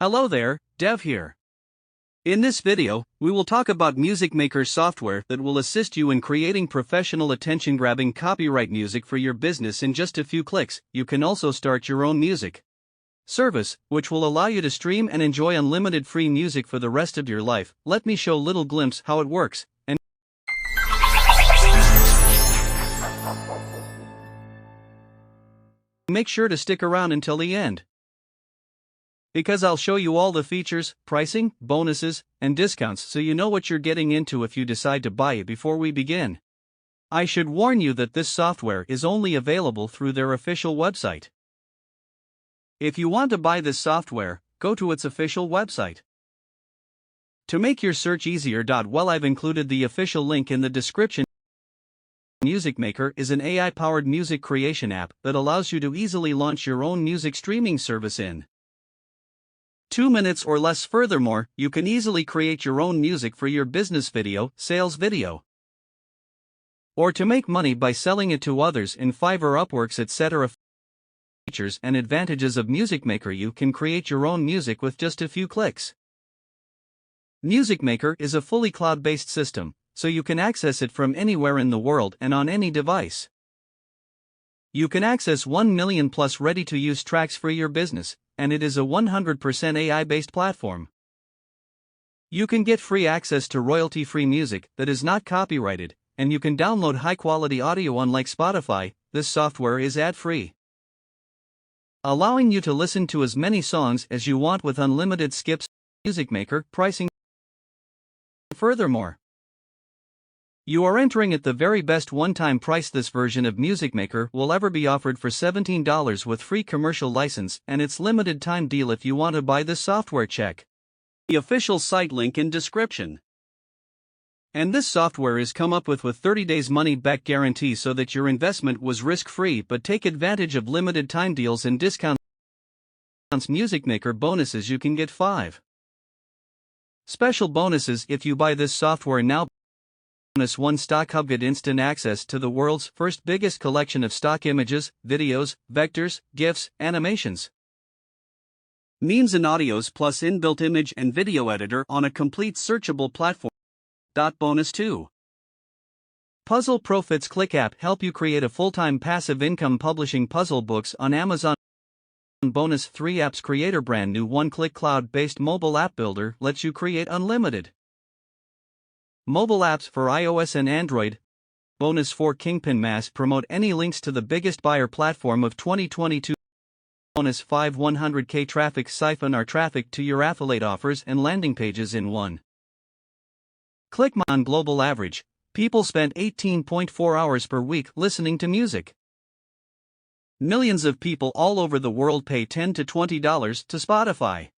Hello there, Dev here. In this video, we will talk about Music Maker software that will assist you in creating professional attention-grabbing copyright music for your business in just a few clicks. You can also start your own music service, which will allow you to stream and enjoy unlimited free music for the rest of your life. Let me show a little glimpse how it works, and make sure to stick around until the end, because I'll show you all the features, pricing, bonuses, and discounts so you know what you're getting into if you decide to buy it. Before we begin, I should warn you that this software is only available through their official website. If you want to buy this software, go to its official website. To make your search easier, I've included the official link in the description. Music Maker is an AI-powered music creation app that allows you to easily launch your own music streaming service in 2 minutes or less. Furthermore, you can easily create your own music for your business video, sales video, or to make money by selling it to others in Fiverr, Upworks, etc. Features and advantages of Music Maker: you can create your own music with just a few clicks. Music Maker is a fully cloud-based system, so you can access it from anywhere in the world and on any device. You can access 1 million plus ready-to-use tracks for your business, and it is a 100% AI-based platform. You can get free access to royalty-free music that is not copyrighted, and you can download high-quality audio. Unlike Spotify, this software is ad-free, allowing you to listen to as many songs as you want with unlimited skips. Music Maker pricing. Furthermore, you are entering at the very best one-time price. This version of Music Maker will ever be offered for $17 with free commercial license, and it's limited time deal. If you want to buy this software, check the official site link in description. And this software is come up with 30 days money back guarantee, so that your investment was risk-free. But take advantage of limited time deals and discounts. Music Maker bonuses: you can get 5 special bonuses if you buy this software now. Bonus 1: Stock Hub. Get instant access to the world's first biggest collection of stock images, videos, vectors, GIFs, animations, memes and audios, plus inbuilt image and video editor on a complete searchable platform. Bonus 2: Puzzle Profits. Click app help you create a full-time passive income publishing puzzle books on Amazon. Bonus 3: Apps Creator. Brand new one-click cloud-based mobile app builder lets you create unlimited mobile apps for iOS and Android. Bonus 4: Kingpin. Mass promote any links to the biggest buyer platform of 2022. Bonus 5: 100K traffic. Siphon our traffic to your affiliate offers and landing pages in one click. On global average, people spend 18.4 hours per week listening to music. Millions of people all over the world pay $10 to $20 to Spotify.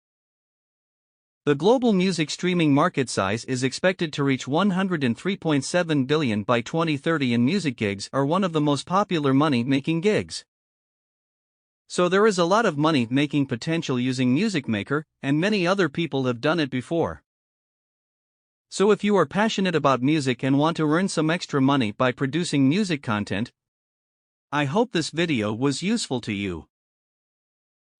The global music streaming market size is expected to reach $103.7 billion by 2030, and music gigs are one of the most popular money-making gigs. So there is a lot of money-making potential using Music Maker, and many other people have done it before. So if you are passionate about music and want to earn some extra money by producing music content, I hope this video was useful to you.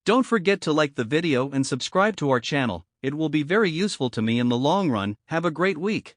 Don't forget to like the video and subscribe to our channel. It will be very useful to me in the long run. Have a great week.